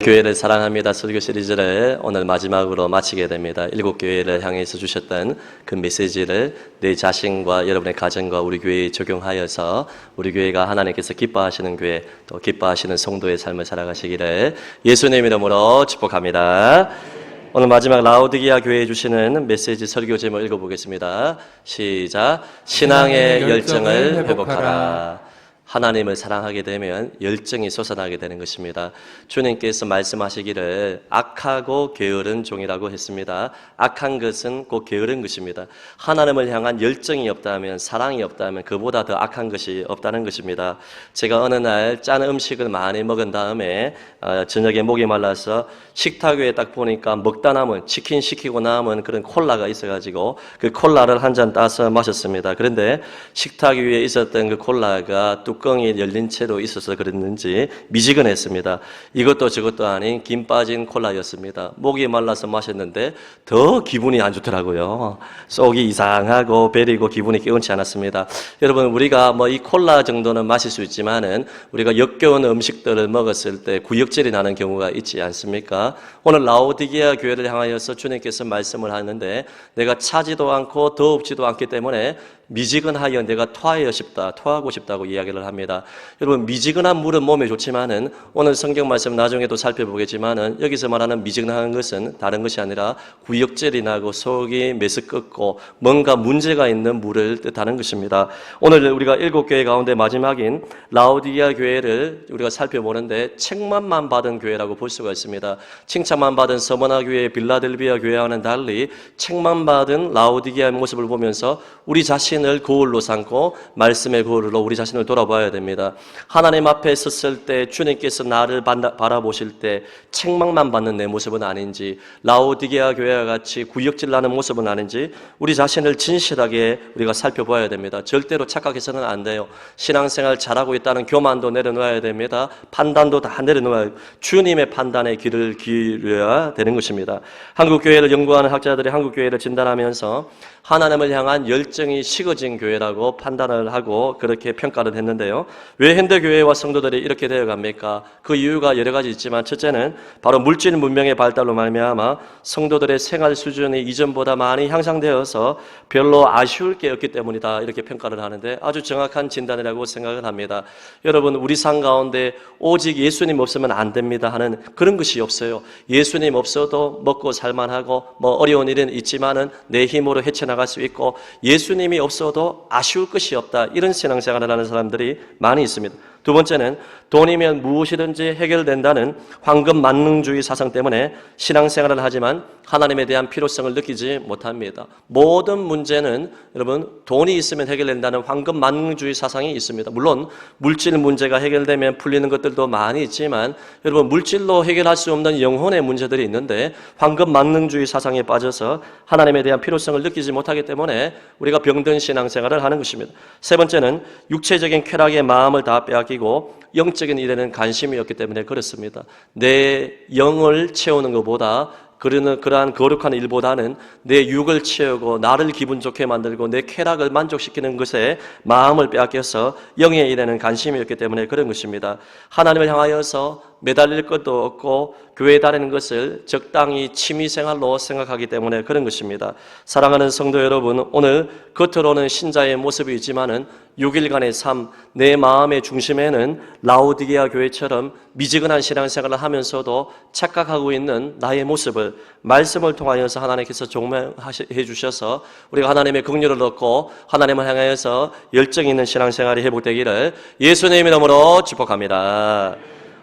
교회를 사랑합니다 설교 시리즈를 오늘 마지막으로 마치게 됩니다. 7교회를 향해서 주셨던 그 메시지를 내 자신과 여러분의 가정과 우리 교회에 적용하여서 우리 교회가 하나님께서 기뻐하시는 교회, 또 기뻐하시는 성도의 삶을 살아가시기를 예수님 이름으로 축복합니다. 오늘 마지막 라오디게아 교회에 주시는 메시지 설교 제목 읽어보겠습니다. 시작. 신앙의 열정을 회복하라. 하나님을 사랑하게 되면 열정이 솟아나게 되는 것입니다. 주님께서 말씀하시기를 악하고 게으른 종이라고 했습니다. 악한 것은 곧 게으른 것입니다. 하나님을 향한 열정이 없다면, 사랑이 없다면 그보다 더 악한 것이 없다는 것입니다. 제가 어느 날 짠 음식을 많이 먹은 다음에 저녁에 목이 말라서 식탁 위에 딱 보니까 먹다 남은, 치킨 시키고 남은 그런 콜라가 있어가지고 그 콜라를 한 잔 따서 마셨습니다. 그런데 식탁 위에 있었던 그 콜라가 뚜껑이 열린 채로 있어서 그랬는지 미지근했습니다. 이것도 저것도 아닌 김 빠진 콜라였습니다. 목이 말라서 마셨는데 더 기분이 안 좋더라고요. 속이 이상하고 배리고 기분이 개운치 않았습니다. 여러분, 우리가 이 콜라 정도는 마실 수 있지만은 우리가 역겨운 음식들을 먹었을 때 구역질이 나는 경우가 있지 않습니까? 오늘 라오디게아 교회를 향하여서 주님께서 말씀을 하는데 내가 차지도 않고 더웁지도 않기 때문에 미지근하여 내가 토하고 싶다고 이야기를 합니다. 여러분, 미지근한 물은 몸에 좋지만은 오늘 성경 말씀 나중에도 살펴보겠지만은 여기서 말하는 미지근한 것은 다른 것이 아니라 구역질이 나고 속이 메스껍고 뭔가 문제가 있는 물을 뜻하는 것입니다. 오늘 우리가 7교회 가운데 마지막인 라오디게아 교회를 우리가 살펴보는데 책망만 받은 교회라고 볼 수가 있습니다. 칭찬만 받은 서머나 교회, 빌라델비아 교회와는 달리 책망받은 라오디게아의 모습을 보면서 우리 자신을 거울로 삼고 말씀의 거울로 우리 자신을 돌아봐야 됩니다. 하나님 앞에 섰을 때 주님께서 나를 바라보실 때 책망만 받는 내 모습은 아닌지, 라오디게아 교회와 같이 구역질 나는 모습은 아닌지 우리 자신을 진실하게 우리가 살펴봐야 됩니다. 절대로 착각해서는 안 돼요. 신앙생활 잘하고 있다는 교만도 내려놓아야 됩니다. 판단도 다 내려놓아야 주님의 판단에 귀를 기울여야 되는 것입니다. 한국교회를 연구하는 학자들이 한국교회를 진단하면서 하나님을 향한 열정이 식어진 교회라고 판단을 하고 그렇게 평가를 했는데요. 왜 현대교회와 성도들이 이렇게 되어갑니까? 그 이유가 여러 가지 있지만 첫째는 바로 물질 문명의 발달로 말미암아 성도들의 생활 수준이 이전보다 많이 향상되어서 별로 아쉬울 게 없기 때문이다, 이렇게 평가를 하는데 아주 정확한 진단이라고 생각을 합니다. 여러분, 우리 삶 가운데 오직 예수님 없으면 안 됩니다 하는 그런 것이 없어요. 예수님 없어도 먹고 살만하고 어려운 일은 있지만은 내 힘으로 헤쳐나갈 수 있고 예수님이 없어도 아쉬울 것이 없다, 이런 신앙생활을 하는 사람들이 많이 있습니다. 두 번째는 돈이면 무엇이든지 해결된다는 황금 만능주의 사상 때문에 신앙생활을 하지만 하나님에 대한 필요성을 느끼지 못합니다. 모든 문제는 여러분 돈이 있으면 해결된다는 황금 만능주의 사상이 있습니다. 물론 물질 문제가 해결되면 풀리는 것들도 많이 있지만 여러분, 물질로 해결할 수 없는 영혼의 문제들이 있는데 황금 만능주의 사상에 빠져서 하나님에 대한 필요성을 느끼지 못하기 때문에 우리가 병든 신앙생활을 하는 것입니다. 세 번째는 육체적인 쾌락에 마음을 다 빼앗기고 영적인 일에는 관심이 없기 때문에 그렇습니다. 내 영을 채우는 것보다 그러한 거룩한 일보다는 내 육을 채우고 나를 기분 좋게 만들고 내 쾌락을 만족시키는 것에 마음을 빼앗겨서 영의 일에는 관심이 없기 때문에 그런 것입니다. 하나님을 향하여서 매달릴 것도 없고 교회에 다니는 것을 적당히 취미생활로 생각하기 때문에 그런 것입니다. 사랑하는 성도 여러분, 오늘 겉으로는 신자의 모습이 있지만은 6일간의 삶, 내 마음의 중심에는 라오디게아 교회처럼 미지근한 신앙생활을 하면서도 착각하고 있는 나의 모습을 말씀을 통하여서 하나님께서 종명해 주셔서 우리가 하나님의 긍휼을 얻고 하나님을 향하여서 열정 있는 신앙생활이 회복되기를 예수님 이름으로 축복합니다.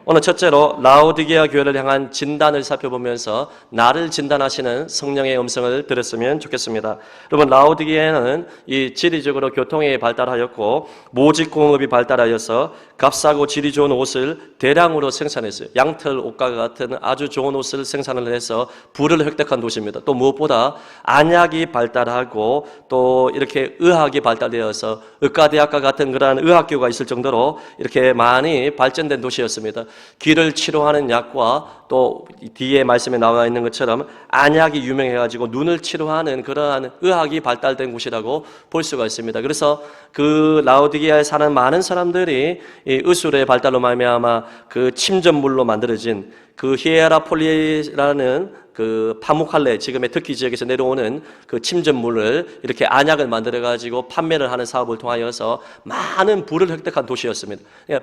오늘 첫째로 라오디게아 교회를 향한 진단을 살펴보면서 나를 진단하시는 성령의 음성을 들었으면 좋겠습니다. 여러분, 라오디게아는 이 지리적으로 교통이 발달하였고 모직공업이 발달하여서 값싸고 질이 좋은 옷을 대량으로 생산했어요. 양털 옷과 같은 아주 좋은 옷을 생산을 해서 부를 획득한 도시입니다. 또 무엇보다 안약이 발달하고 또 이렇게 의학이 발달되어서 의과대학과 같은 그러한 의학교가 있을 정도로 이렇게 많이 발전된 도시였습니다. 기를 치료하는 약과 또 뒤에 말씀에 나와 있는 것처럼 안약이 유명해가지고 눈을 치료하는 그러한 의학이 발달된 곳이라고 볼 수가 있습니다. 그래서 그 라오디게아에 사는 많은 사람들이 이 의술의 발달로 말미암아 그 침전물로 만들어진 그 히에라폴리라는 그 파묵칼레, 지금의 터키 지역에서 내려오는 그 침전물을 이렇게 안약을 만들어가지고 판매를 하는 사업을 통하여서 많은 부를 획득한 도시였습니다.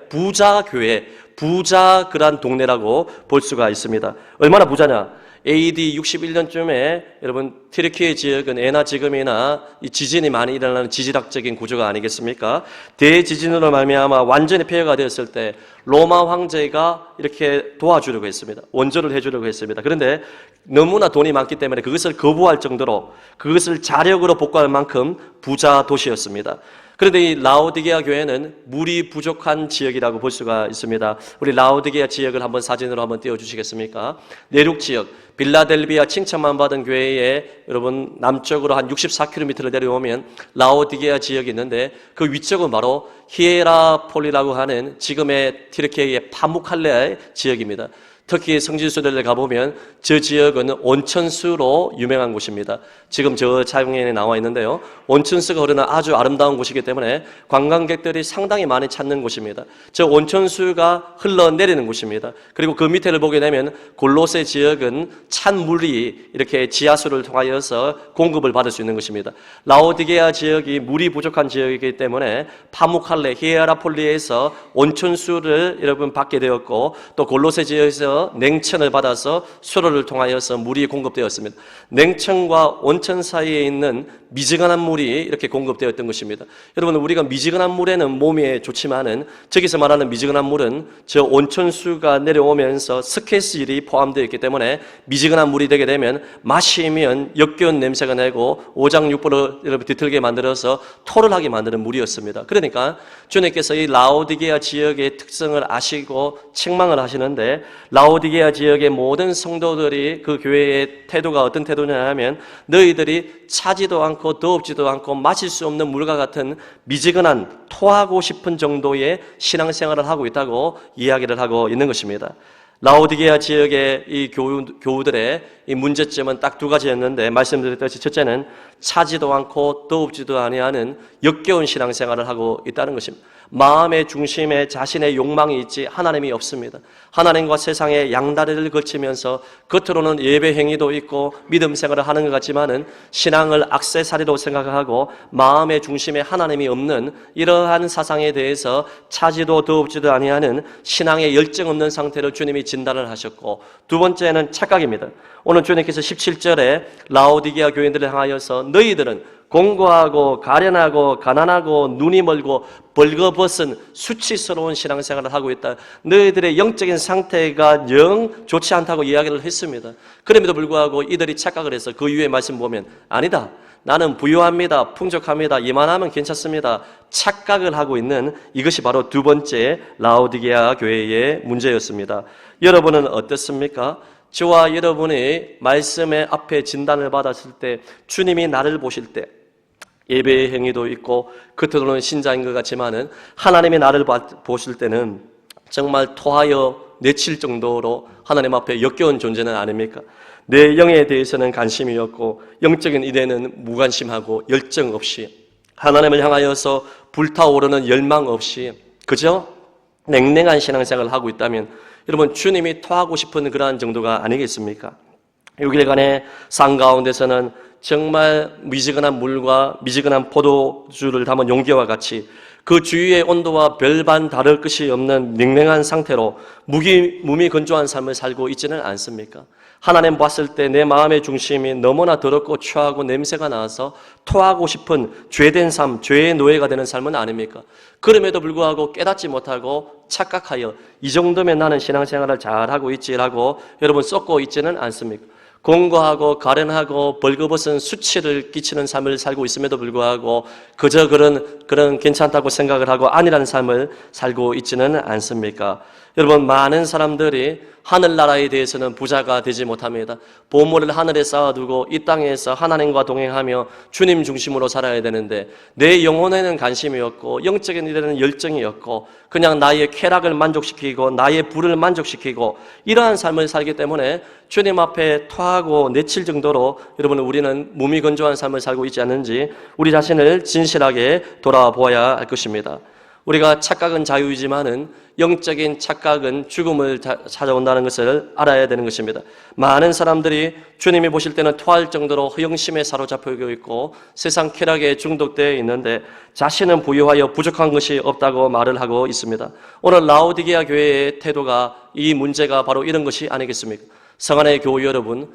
부자 교회, 부자 그런 동네라고 볼 수가 있습니다. 얼마나 부자냐? AD 61년쯤에 여러분 튀르키예 지역은 예나 지금이나 이 지진이 많이 일어나는 지질학적인 구조가 아니겠습니까? 대지진으로 말미암아 완전히 폐허가 되었을 때 로마 황제가 이렇게 도와주려고 했습니다. 원조를 해주려고 했습니다. 그런데 너무나 돈이 많기 때문에 그것을 거부할 정도로 그것을 자력으로 복구할 만큼 부자 도시였습니다. 그런데 이 라오디게아 교회는 물이 부족한 지역이라고 볼 수가 있습니다. 우리 라오디게아 지역을 한번 사진으로 한번 띄워주시겠습니까? 내륙 지역, 빌라델비아 칭찬만 받은 교회에 여러분 남쪽으로 한 64km를 내려오면 라오디게아 지역이 있는데 그 위쪽은 바로 히에라폴리라고 하는 지금의 튀르키예의 파묵칼레 지역입니다. 터키의 성지순례를 가보면 저 지역은 온천수로 유명한 곳입니다. 지금 저 장면에 나와 있는데요. 온천수가 흐르는 아주 아름다운 곳이기 때문에 관광객들이 상당히 많이 찾는 곳입니다. 저 온천수가 흘러내리는 곳입니다. 그리고 그 밑에를 보게 되면 골로새 지역은 찬 물이 이렇게 지하수를 통하여서 공급을 받을 수 있는 것입니다. 라오디게아 지역이 물이 부족한 지역이기 때문에 파묵칼레, 히에라폴리에서 온천수를 여러분 받게 되었고 또 골로새 지역에서 냉천을 받아서 수로를 통하여서 물이 공급되었습니다. 냉천과 온천 사이에 있는 미지근한 물이 이렇게 공급되었던 것입니다. 여러분 우리가 미지근한 물에는 몸에 좋지만은 저기서 말하는 미지근한 물은 저 온천수가 내려오면서 스케스질이 포함되어 있기 때문에 미지근한 물이 되게 되면 마시면 역겨운 냄새가 나고 오장육부를 여러분 뒤틀게 만들어서 토를 하게 만드는 물이었습니다. 그러니까 주님께서 이 라오디게아 지역의 특성을 아시고 책망을 하시는데 라오디게아 지역의 모든 성도들이 그 교회의 태도가 어떤 태도냐 하면 너희들이 차지도 않고 더웁지도 않고 마실 수 없는 물과 같은 미지근한 토하고 싶은 정도의 신앙생활을 하고 있다고 이야기를 하고 있는 것입니다. 라오디게아 지역의 이 교우들의 이 문제점은 딱 두 가지였는데 말씀드렸듯이 첫째는 차지도 않고 더웁지도 아니하는 역겨운 신앙생활을 하고 있다는 것입니다. 마음의 중심에 자신의 욕망이 있지 하나님이 없습니다. 하나님과 세상의 양다리를 걸치면서 겉으로는 예배 행위도 있고 믿음 생활을 하는 것 같지만은 신앙을 액세서리로 생각하고 마음의 중심에 하나님이 없는 이러한 사상에 대해서 차지도 더웁지도 아니하는 신앙의 열정 없는 상태를 주님이 진단을 하셨고 두 번째는 착각입니다. 오늘 주님께서 17절에 라오디게아 교인들을 향하여서 너희들은 공고하고 가련하고 가난하고 눈이 멀고 벌거벗은 수치스러운 신앙생활을 하고 있다. 너희들의 영적인 상태가 영 좋지 않다고 이야기를 했습니다. 그럼에도 불구하고 이들이 착각을 해서 그 이후의 말씀 보면 아니다. 나는 부유합니다. 풍족합니다. 이만하면 괜찮습니다. 착각을 하고 있는 이것이 바로 두 번째 라오디게아 교회의 문제였습니다. 여러분은 어떻습니까? 저와 여러분이 말씀의 앞에 진단을 받았을 때 주님이 나를 보실 때 예배의 행위도 있고 겉으로는 신자인 것 같지만은 하나님이 나를 보실 때는 정말 토하여 내칠 정도로 하나님 앞에 역겨운 존재는 아닙니까? 내 영에 대해서는 관심이 없고 영적인 일에는 무관심하고 열정 없이 하나님을 향하여서 불타오르는 열망 없이 그저 냉랭한 신앙생활을 하고 있다면 여러분 주님이 토하고 싶은 그러한 정도가 아니겠습니까? 6일간의 산 가운데서는 정말 미지근한 물과 미지근한 포도주를 담은 용기와 같이 그 주위의 온도와 별반 다를 것이 없는 냉랭한 상태로 무미건조한 삶을 살고 있지는 않습니까? 하나님 봤을 때 내 마음의 중심이 너무나 더럽고 추하고 냄새가 나서 토하고 싶은 죄된 삶, 죄의 노예가 되는 삶은 아닙니까? 그럼에도 불구하고 깨닫지 못하고 착각하여 이 정도면 나는 신앙생활을 잘하고 있지라고 여러분 썩고 있지는 않습니까? 공고하고 가련하고 벌거벗은 수치를 끼치는 삶을 살고 있음에도 불구하고 그저 그런 괜찮다고 생각을 하고 아니라는 삶을 살고 있지는 않습니까? 여러분, 많은 사람들이 하늘나라에 대해서는 부자가 되지 못합니다. 보물을 하늘에 쌓아두고 이 땅에서 하나님과 동행하며 주님 중심으로 살아야 되는데 내 영혼에는 관심이 없고 영적인 일에는 열정이 없고 그냥 나의 쾌락을 만족시키고 나의 부를 만족시키고 이러한 삶을 살기 때문에 주님 앞에 토하고 내칠 정도로 여러분, 우리는 무미건조한 삶을 살고 있지 않는지 우리 자신을 진실하게 돌아보아야 할 것입니다. 우리가 착각은 자유이지만은 영적인 착각은 죽음을 찾아온다는 것을 알아야 되는 것입니다. 많은 사람들이 주님이 보실 때는 토할 정도로 허영심에 사로잡혀 있고 세상 쾌락에 중독되어 있는데 자신은 부유하여 부족한 것이 없다고 말을 하고 있습니다. 오늘 라오디게아 교회의 태도가 이 문제가 바로 이런 것이 아니겠습니까? 성안의 교우 여러분,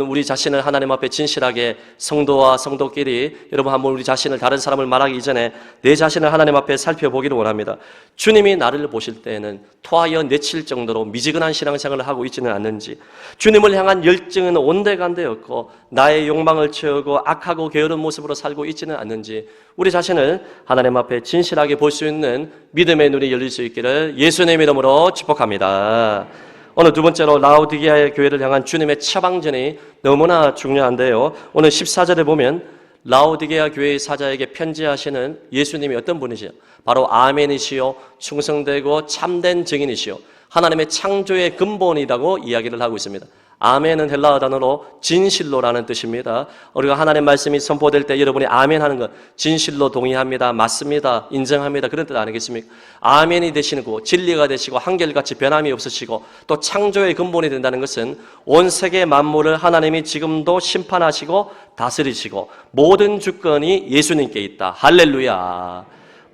우리 자신을 하나님 앞에 진실하게 성도와 성도끼리 여러분 한번 우리 자신을 다른 사람을 말하기 이전에 내 자신을 하나님 앞에 살펴보기를 원합니다. 주님이 나를 보실 때에는 토하여 내칠 정도로 미지근한 신앙생활을 하고 있지는 않는지, 주님을 향한 열정은 온데간데 없고 나의 욕망을 채우고 악하고 게으른 모습으로 살고 있지는 않는지 우리 자신을 하나님 앞에 진실하게 볼 수 있는 믿음의 눈이 열릴 수 있기를 예수님의 이름으로 축복합니다. 오늘 두 번째로 라오디게아의 교회를 향한 주님의 처방전이 너무나 중요한데요. 오늘 14절에 보면 라오디게아 교회의 사자에게 편지하시는 예수님이 어떤 분이시요? 바로 아멘이시요 충성되고 참된 증인이시요 하나님의 창조의 근본이라고 이야기를 하고 있습니다. 아멘은 헬라어 단어로 진실로라는 뜻입니다. 우리가 하나님의 말씀이 선포될 때 여러분이 아멘 하는 것, 진실로 동의합니다, 맞습니다, 인정합니다, 그런 뜻 아니겠습니까? 아멘이 되시고 진리가 되시고 한결같이 변함이 없으시고 또 창조의 근본이 된다는 것은 온 세계 만물을 하나님이 지금도 심판하시고 다스리시고 모든 주권이 예수님께 있다. 할렐루야.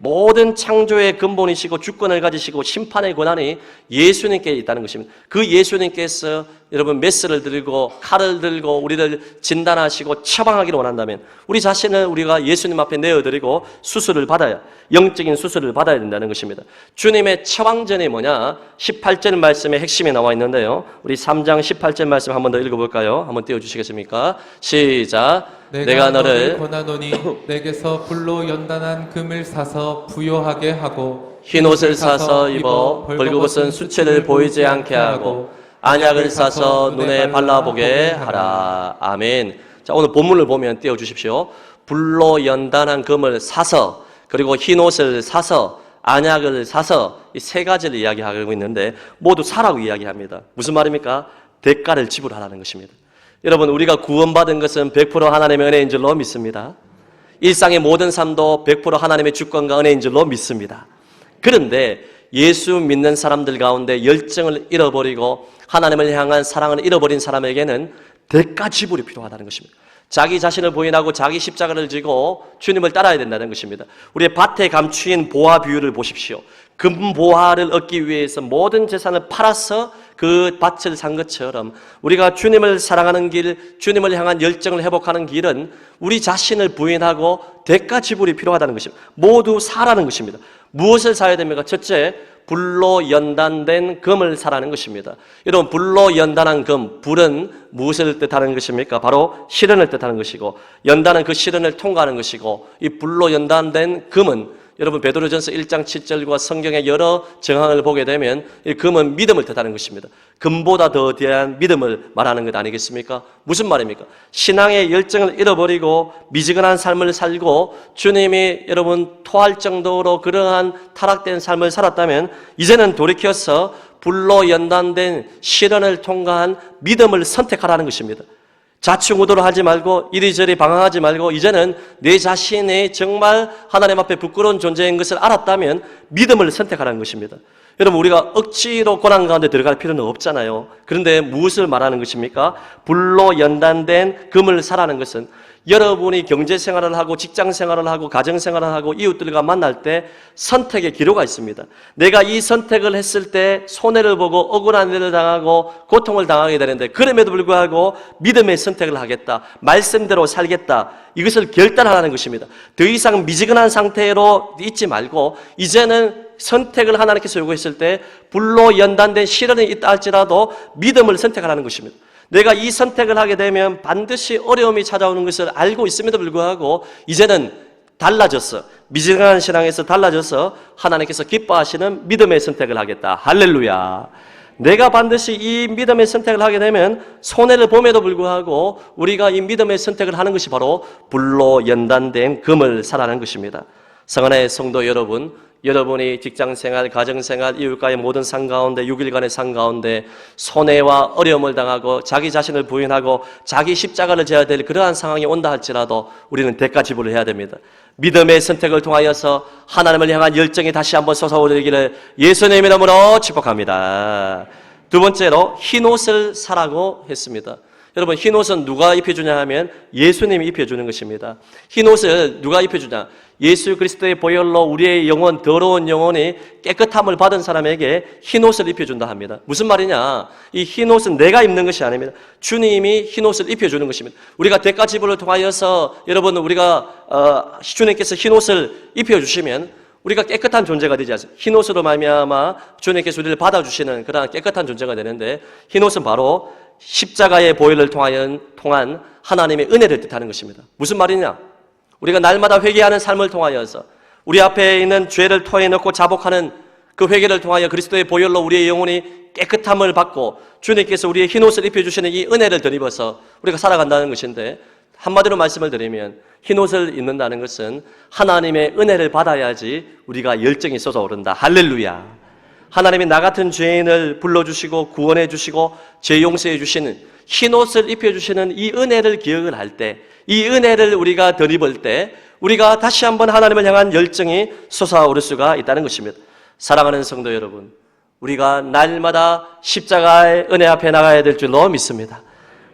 모든 창조의 근본이시고 주권을 가지시고 심판의 권한이 예수님께 있다는 것입니다. 그 예수님께서 여러분 메스를 들고 칼을 들고 우리를 진단하시고 처방하기를 원한다면 우리 자신을 우리가 예수님 앞에 내어드리고 수술을 받아야, 영적인 수술을 받아야 된다는 것입니다. 주님의 처방전이 뭐냐? 18절 말씀의 핵심이 나와 있는데요. 우리 3장 18절 말씀 한번 더 읽어볼까요? 한번 띄워주시겠습니까? 시작. 내가 너를 권하노니 내게서 불로 연단한 금을 사서 부요하게 하고 흰옷을 사서 입어 벌거벗은 수체를 보이지 않게 하고 안약을 사서 눈에 발라보게 하라. 아멘. 자, 오늘 본문을 보면 띄워주십시오. 불로 연단한 금을 사서 그리고 흰옷을 사서 안약을 사서 이 세 가지를 이야기하고 있는데 모두 사라고 이야기합니다. 무슨 말입니까? 대가를 지불하라는 것입니다. 여러분, 우리가 구원받은 것은 100% 하나님의 은혜인 줄로 믿습니다. 일상의 모든 삶도 100% 하나님의 주권과 은혜인 줄로 믿습니다. 그런데 예수 믿는 사람들 가운데 열정을 잃어버리고 하나님을 향한 사랑을 잃어버린 사람에게는 대가 지불이 필요하다는 것입니다. 자기 자신을 부인하고 자기 십자가를 지고 주님을 따라야 된다는 것입니다. 우리의 밭에 감추인 보화 비유를 보십시오. 금보화를 얻기 위해서 모든 재산을 팔아서 그 밭을 산 것처럼 우리가 주님을 사랑하는 길, 주님을 향한 열정을 회복하는 길은 우리 자신을 부인하고 대가 지불이 필요하다는 것입니다. 모두 사라는 것입니다. 무엇을 사야 됩니까? 첫째, 불로 연단된 금을 사라는 것입니다. 여러분, 불로 연단한 금, 불은 무엇을 뜻하는 것입니까? 바로 시련을 뜻하는 것이고 연단은 그 시련을 통과하는 것이고 이 불로 연단된 금은 여러분 베드로전서 1장 7절과 성경의 여러 정황을 보게 되면 이 금은 믿음을 뜻하는 것입니다. 금보다 더 대한 믿음을 말하는 것 아니겠습니까? 무슨 말입니까? 신앙의 열정을 잃어버리고 미지근한 삶을 살고 주님이 여러분 토할 정도로 그러한 타락된 삶을 살았다면 이제는 돌이켜서 불로 연단된 시련을 통과한 믿음을 선택하라는 것입니다. 좌충우돌을 하지 말고 이리저리 방황하지 말고 이제는 내 자신이 정말 하나님 앞에 부끄러운 존재인 것을 알았다면 믿음을 선택하라는 것입니다. 여러분, 우리가 억지로 고난 가운데 들어갈 필요는 없잖아요. 그런데 무엇을 말하는 것입니까? 불로 연단된 금을 사라는 것은 여러분이 경제생활을 하고 직장생활을 하고 가정생활을 하고 이웃들과 만날 때 선택의 기로가 있습니다. 내가 이 선택을 했을 때 손해를 보고 억울한 일을 당하고 고통을 당하게 되는데 그럼에도 불구하고 믿음의 선택을 하겠다, 말씀대로 살겠다, 이것을 결단하라는 것입니다. 더 이상 미지근한 상태로 있지 말고 이제는 선택을 하나님께서 요구했을 때 불로 연단된 시련이 있다 할지라도 믿음을 선택하라는 것입니다. 내가 이 선택을 하게 되면 반드시 어려움이 찾아오는 것을 알고 있음에도 불구하고 이제는 달라졌어. 미지근한 신앙에서 달라져서 하나님께서 기뻐하시는 믿음의 선택을 하겠다. 할렐루야. 내가 반드시 이 믿음의 선택을 하게 되면 손해를 봄에도 불구하고 우리가 이 믿음의 선택을 하는 것이 바로 불로 연단된 금을 사라는 것입니다. 사랑하는 성도 여러분, 여러분이 직장생활, 가정생활, 이웃과의 모든 상 가운데 6일간의 상 가운데 손해와 어려움을 당하고 자기 자신을 부인하고 자기 십자가를 져야 될 그러한 상황이 온다 할지라도 우리는 대가 지불을 해야 됩니다. 믿음의 선택을 통하여서 하나님을 향한 열정이 다시 한번 솟아오르기를 예수님의 이름으로 축복합니다. 두 번째로 흰옷을 사라고 했습니다. 여러분, 흰옷은 누가 입혀주냐 하면 예수님이 입혀주는 것입니다. 흰옷을 누가 입혀주냐? 예수 그리스도의 보혈로 우리의 영혼, 더러운 영혼이 깨끗함을 받은 사람에게 흰옷을 입혀준다 합니다. 무슨 말이냐? 이 흰옷은 내가 입는 것이 아닙니다. 주님이 흰옷을 입혀주는 것입니다. 우리가 대가 지불을 통하여서 여러분, 우리가 주님께서 흰옷을 입혀주시면 우리가 깨끗한 존재가 되지 않습니까? 흰옷으로 말미암아 주님께서 우리를 받아주시는 그러한 깨끗한 존재가 되는데, 흰옷은 바로 십자가의 보혈을 통한 하나님의 은혜를 뜻하는 것입니다. 무슨 말이냐? 우리가 날마다 회개하는 삶을 통하여서 우리 앞에 있는 죄를 토해 넣고 자복하는 그 회개를 통하여 그리스도의 보혈로 우리의 영혼이 깨끗함을 받고 주님께서 우리의 흰옷을 입혀주시는 이 은혜를 덧입어서 우리가 살아간다는 것인데, 한마디로 말씀을 드리면 흰옷을 입는다는 것은 하나님의 은혜를 받아야지 우리가 열정이 솟아오른다. 할렐루야. 하나님이 나 같은 죄인을 불러주시고 구원해 주시고 죄 용서해 주시는 흰옷을 입혀주시는 이 은혜를 기억을 할 때, 이 은혜를 우리가 덧입을 때 우리가 다시 한번 하나님을 향한 열정이 솟아오를 수가 있다는 것입니다. 사랑하는 성도 여러분, 우리가 날마다 십자가의 은혜 앞에 나가야 될 줄로 믿습니다.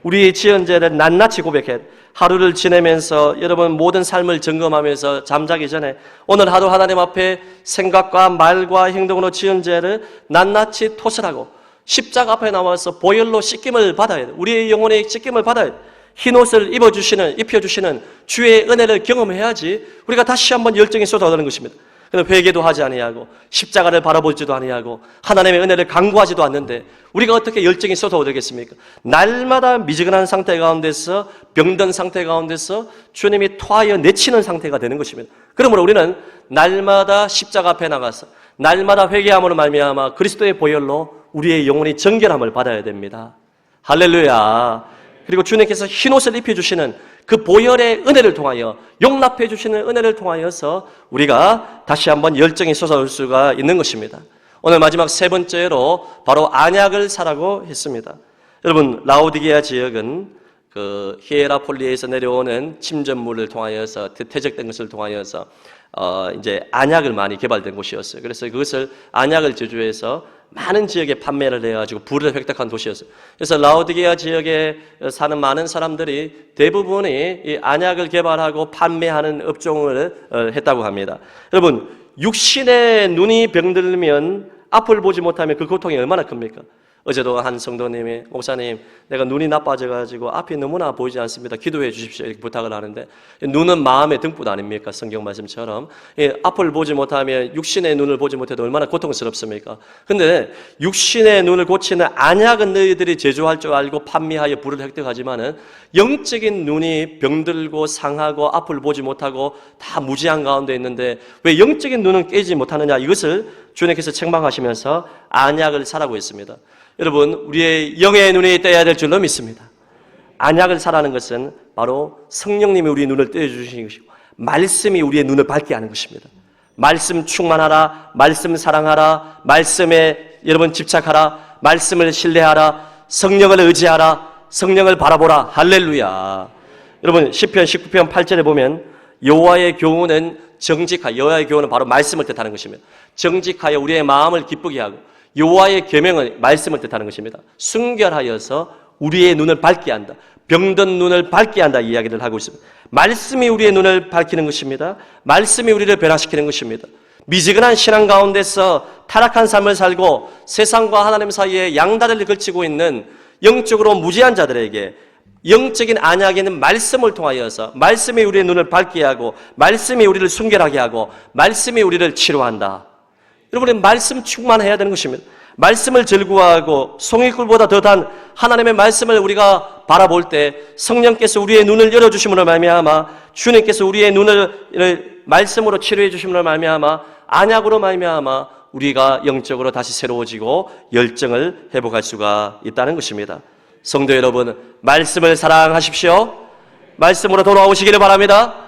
우리의 지은 죄를 낱낱이 고백해 하루를 지내면서 여러분 모든 삶을 점검하면서 잠자기 전에 오늘 하루 하나님 앞에 생각과 말과 행동으로 지은 죄를 낱낱이 토설하고 십자가 앞에 나와서 보혈로 씻김을 받아야 돼. 우리의 영혼의 씻김을 받아야 돼. 흰옷을 입혀주시는 주의 은혜를 경험해야지 우리가 다시 한번 열정이 쏟아오는 것입니다. 그런데 회개도 하지 아니하고 십자가를 바라보지도 아니하고 하나님의 은혜를 간구하지도 않는데 우리가 어떻게 열정이 쏟아오르겠습니까? 날마다 미지근한 상태 가운데서 병든 상태 가운데서 주님이 토하여 내치는 상태가 되는 것입니다. 그러므로 우리는 날마다 십자가 앞에 나가서 날마다 회개함으로 말미암아 그리스도의 보혈로 우리의 영혼이 정결함을 받아야 됩니다. 할렐루야. 그리고 주님께서 흰옷을 입혀주시는 그 보혈의 은혜를 통하여 용납해 주시는 은혜를 통하여서 우리가 다시 한번 열정이 솟아올 수가 있는 것입니다. 오늘 마지막 세 번째로 바로 안약을 사라고 했습니다. 여러분, 라오디게아 지역은 그 히에라폴리에서 내려오는 침전물을 통하여서 퇴적된 것을 통하여서 이제 안약을 많이 개발된 곳이었어요. 그래서 그것을 안약을 제조해서 많은 지역에 판매를 해가지고 부를 획득한 도시였어요. 그래서 라오디게아 지역에 사는 많은 사람들이 대부분이 이 안약을 개발하고 판매하는 업종을 했다고 합니다. 여러분, 육신의 눈이 병들면 앞을 보지 못하면 그 고통이 얼마나 큽니까? 어제도 한 성도님이 목사님, 내가 눈이 나빠져가지고 앞이 너무나 보이지 않습니다. 기도해 주십시오. 이렇게 부탁을 하는데 눈은 마음의 등불 아닙니까? 성경 말씀처럼 앞을 보지 못하면 육신의 눈을 보지 못해도 얼마나 고통스럽습니까? 근데 육신의 눈을 고치는 안약은 너희들이 제조할 줄 알고 판매하여 부를 획득하지만은 영적인 눈이 병들고 상하고 앞을 보지 못하고 다 무지한 가운데 있는데 왜 영적인 눈은 깨지 못하느냐? 이것을 주님께서 책망하시면서 안약을 사라고 했습니다. 여러분, 우리의 영의 눈이 떼야 될 줄로 믿습니다. 안약을 사라는 것은 바로 성령님이 우리의 눈을 떼어주시는 것이고 말씀이 우리의 눈을 밝게 하는 것입니다. 말씀 충만하라, 말씀 사랑하라, 말씀에 여러분 집착하라, 말씀을 신뢰하라, 성령을 의지하라, 성령을 바라보라. 할렐루야. 여러분, 시편 19편 8절에 보면 여호와의 교훈은 정직하여, 여호와의 교훈은 바로 말씀을 뜻하는 것입니다. 정직하여 우리의 마음을 기쁘게 하고 여호와의 계명은 말씀을 뜻하는 것입니다. 순결하여서 우리의 눈을 밝게 한다. 병든 눈을 밝게 한다 이야기를 하고 있습니다. 말씀이 우리의 눈을 밝히는 것입니다. 말씀이 우리를 변화시키는 것입니다. 미지근한 신앙 가운데서 타락한 삶을 살고 세상과 하나님 사이에 양다리를 걸치고 있는 영적으로 무지한 자들에게 영적인 안약에는 말씀을 통하여서 말씀이 우리의 눈을 밝게 하고 말씀이 우리를 순결하게 하고 말씀이 우리를 치료한다. 여러분의 말씀 충만해야 되는 것입니다. 말씀을 즐거워하고 송이꿀보다 더 단 하나님의 말씀을 우리가 바라볼 때 성령께서 우리의 눈을 열어주심으로 말미암아 주님께서 우리의 눈을 말씀으로 치료해 주심으로 말미암아 안약으로 말미암아 우리가 영적으로 다시 새로워지고 열정을 회복할 수가 있다는 것입니다. 성도 여러분, 말씀을 사랑하십시오. 말씀으로 돌아오시기를 바랍니다.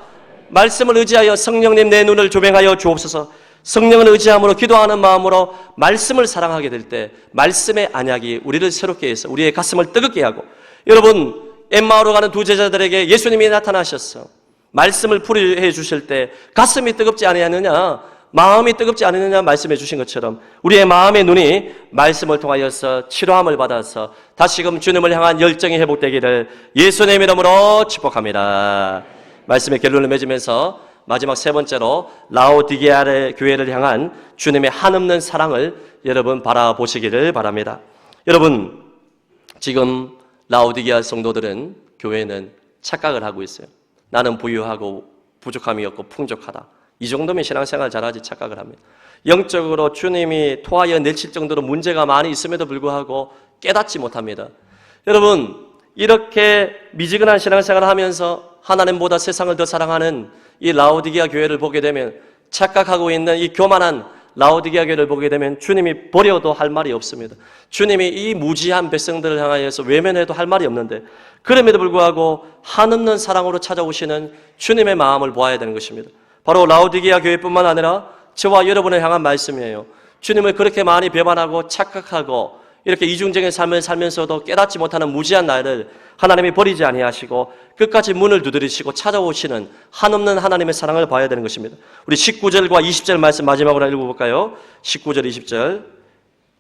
말씀을 의지하여 성령님 내 눈을 조명하여 주옵소서. 성령을 의지함으로 기도하는 마음으로 말씀을 사랑하게 될 때 말씀의 안약이 우리를 새롭게 해서 우리의 가슴을 뜨겁게 하고, 여러분 엠마오로 가는 두 제자들에게 예수님이 나타나셨어. 말씀을 풀이해 주실 때 가슴이 뜨겁지 아니하느냐, 마음이 뜨겁지 않느냐 말씀해 주신 것처럼 우리의 마음의 눈이 말씀을 통하여서 치료함을 받아서 다시금 주님을 향한 열정이 회복되기를 예수님의 이름으로 축복합니다. 말씀의 결론을 맺으면서 마지막 세 번째로 라오디게아의 교회를 향한 주님의 한없는 사랑을 여러분 바라보시기를 바랍니다. 여러분, 지금 라오디게아 성도들은, 교회는 착각을 하고 있어요. 나는 부유하고 부족함이 없고 풍족하다. 이 정도면 신앙생활 잘하지 착각을 합니다. 영적으로 주님이 토하여 내칠 정도로 문제가 많이 있음에도 불구하고 깨닫지 못합니다. 여러분, 이렇게 미지근한 신앙생활을 하면서 하나님보다 세상을 더 사랑하는 이 라오디게아 교회를 보게 되면, 착각하고 있는 이 교만한 라오디게아 교회를 보게 되면 주님이 버려도 할 말이 없습니다. 주님이 이 무지한 백성들을 향하여서 외면해도 할 말이 없는데, 그럼에도 불구하고 한없는 사랑으로 찾아오시는 주님의 마음을 보아야 되는 것입니다. 바로 라오디게아 교회뿐만 아니라 저와 여러분을 향한 말씀이에요. 주님을 그렇게 많이 배반하고 착각하고 이렇게 이중적인 삶을 살면서도 깨닫지 못하는 무지한 나를 하나님이 버리지 아니하시고 끝까지 문을 두드리시고 찾아오시는 한없는 하나님의 사랑을 봐야 되는 것입니다. 우리 19절과 20절 말씀 마지막으로 읽어볼까요? 19절 20절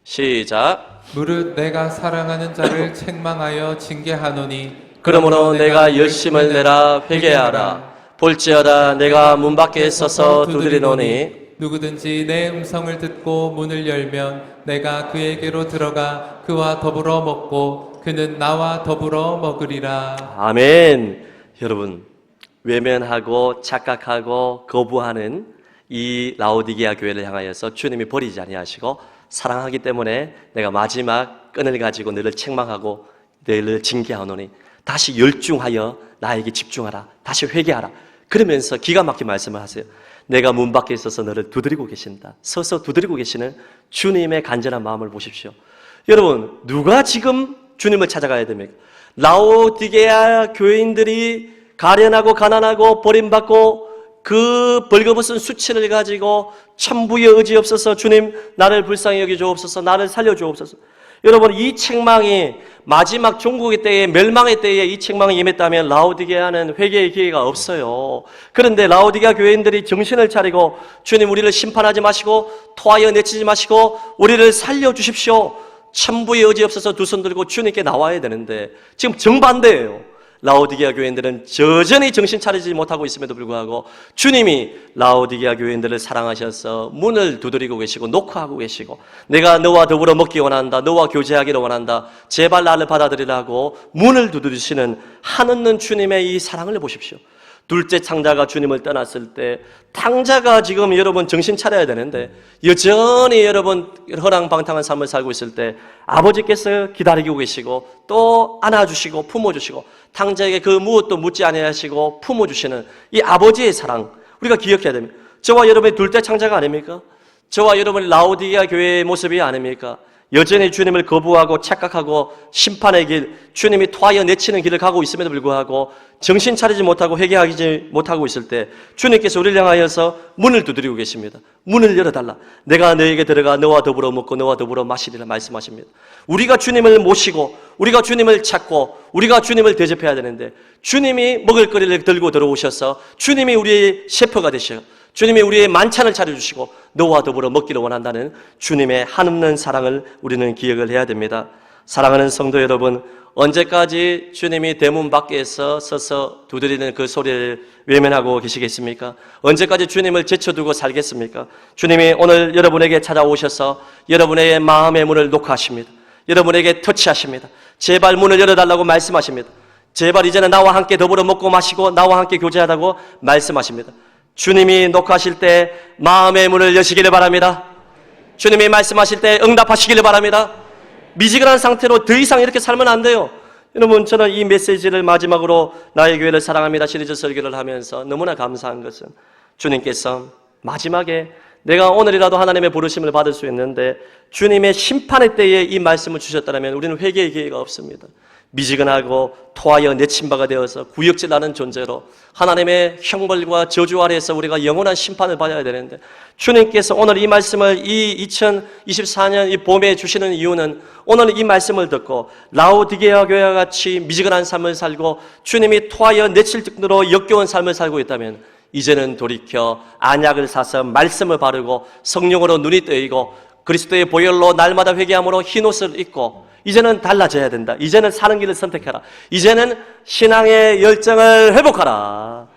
시작. 무릇 내가 사랑하는 자를 책망하여 징계하노니 그러므로 내가 열심을 내라 회개하라. 볼지어다 내가 문 밖에 서서 두드리노니 누구든지 내 음성을 듣고 문을 열면 내가 그에게로 들어가 그와 더불어 먹고 그는 나와 더불어 먹으리라. 아멘. 여러분, 외면하고 착각하고 거부하는 이 라오디게아 교회를 향하여서 주님이 버리지 아니하시고 사랑하기 때문에 내가 마지막 끈을 가지고 너를 책망하고 너를 징계하노니 다시 열중하여 나에게 집중하라. 다시 회개하라. 그러면서 기가 막힌 말씀을 하세요. 내가 문 밖에 있어서 너를 두드리고 계신다. 서서 두드리고 계시는 주님의 간절한 마음을 보십시오. 여러분, 누가 지금 주님을 찾아가야 됩니까? 라오디게아 교인들이 가련하고 가난하고 버림받고 그 벌거벗은 수치를 가지고 천부의 의지 없어서 주님 나를 불쌍히 여겨 주옵소서, 나를 살려 주옵소서. 여러분, 이 책망이 마지막 종국의 때에, 멸망의 때에 이 책망이 임했다면 라오디게아는 회개의 기회가 없어요. 그런데 라오디게아 교인들이 정신을 차리고 주님 우리를 심판하지 마시고 토하여 내치지 마시고 우리를 살려주십시오, 천부의 의지 없어서 두 손 들고 주님께 나와야 되는데 지금 정반대예요. 라오디게아 교인들은 여전히 정신 차리지 못하고 있음에도 불구하고 주님이 라오디게아 교인들을 사랑하셔서 문을 두드리고 계시고 노크하고 계시고 내가 너와 더불어 먹기 원한다, 너와 교제하기를 원한다, 제발 나를 받아들이라고 문을 두드리시는 한없는 주님의 이 사랑을 보십시오. 둘째 창자가 주님을 떠났을 때 탕자가 지금 여러분 정신 차려야 되는데 여전히 여러분 허랑방탕한 삶을 살고 있을 때 아버지께서 기다리고 계시고 또 안아주시고 품어주시고 탕자에게 그 무엇도 묻지 아니하시고 품어주시는 이 아버지의 사랑 우리가 기억해야 됩니다. 저와 여러분의 둘째 창자가 아닙니까? 저와 여러분의 라오디게아 교회의 모습이 아닙니까? 여전히 주님을 거부하고 착각하고 심판의 길, 주님이 토하여 내치는 길을 가고 있음에도 불구하고 정신 차리지 못하고 회개하지 못하고 있을 때 주님께서 우리를 향하여서 문을 두드리고 계십니다. 문을 열어달라. 내가 너에게 들어가 너와 더불어 먹고 너와 더불어 마시리라 말씀하십니다. 우리가 주님을 모시고 우리가 주님을 찾고 우리가 주님을 대접해야 되는데 주님이 먹을 거리를 들고 들어오셔서 주님이 우리의 셰퍼가 되셔 주님이 우리의 만찬을 차려주시고 너와 더불어 먹기를 원한다는 주님의 한없는 사랑을 우리는 기억을 해야 됩니다. 사랑하는 성도 여러분, 언제까지 주님이 대문 밖에서 서서 두드리는 그 소리를 외면하고 계시겠습니까? 언제까지 주님을 제쳐두고 살겠습니까? 주님이 오늘 여러분에게 찾아오셔서 여러분의 마음의 문을 녹화하십니다. 여러분에게 터치하십니다. 제발 문을 열어달라고 말씀하십니다. 제발 이제는 나와 함께 더불어 먹고 마시고 나와 함께 교제하다고 말씀하십니다. 주님이 녹화하실 때 마음의 문을 여시기를 바랍니다. 주님이 말씀하실 때 응답하시기를 바랍니다. 미지근한 상태로 더 이상 이렇게 살면 안 돼요. 여러분, 저는 이 메시지를 마지막으로 나의 교회를 사랑합니다 시리즈 설교를 하면서 너무나 감사한 것은 주님께서 마지막에 내가 오늘이라도 하나님의 부르심을 받을 수 있는데 주님의 심판의 때에 이 말씀을 주셨다면 우리는 회개의 기회가 없습니다. 미지근하고 토하여 내친 바가 되어서 구역질나는 존재로 하나님의 형벌과 저주 아래에서 우리가 영원한 심판을 받아야 되는데 주님께서 오늘 이 말씀을 이 2024년 이 봄에 주시는 이유는 오늘 이 말씀을 듣고 라오디게아 교회와 같이 미지근한 삶을 살고 주님이 토하여 내칠 정도로 역겨운 삶을 살고 있다면 이제는 돌이켜 안약을 사서 말씀을 바르고 성령으로 눈이 뜨이고 그리스도의 보혈로 날마다 회개함으로 흰옷을 입고 이제는 달라져야 된다. 이제는 사는 길을 선택해라. 이제는 신앙의 열정을 회복하라.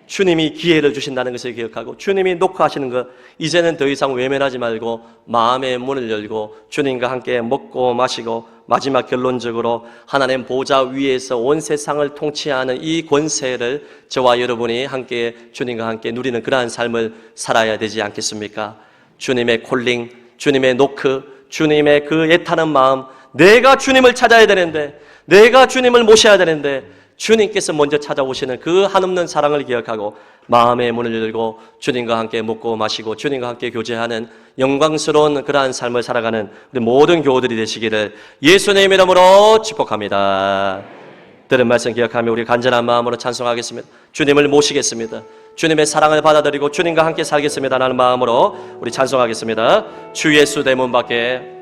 주님이 기회를 주신다는 것을 기억하고 주님이 녹화하시는 것 이제는 더 이상 외면하지 말고 마음의 문을 열고 주님과 함께 먹고 마시고 마지막 결론적으로 하나님 보좌 위에서 온 세상을 통치하는 이 권세를 저와 여러분이 함께 주님과 함께 누리는 그러한 삶을 살아야 되지 않겠습니까? 주님의 콜링, 주님의 노크, 주님의 그 애타는 마음, 내가 주님을 찾아야 되는데, 내가 주님을 모셔야 되는데 주님께서 먼저 찾아오시는 그 한없는 사랑을 기억하고 마음의 문을 열고 주님과 함께 먹고 마시고 주님과 함께 교제하는 영광스러운 그러한 삶을 살아가는 우리 모든 교우들이 되시기를 예수님의 이름으로 축복합니다. 들은 말씀 기억하며 우리 간절한 마음으로 찬송하겠습니다. 주님을 모시겠습니다. 주님의 사랑을 받아들이고 주님과 함께 살겠습니다. 라는 마음으로 우리 찬송하겠습니다. 주 예수 대문 밖에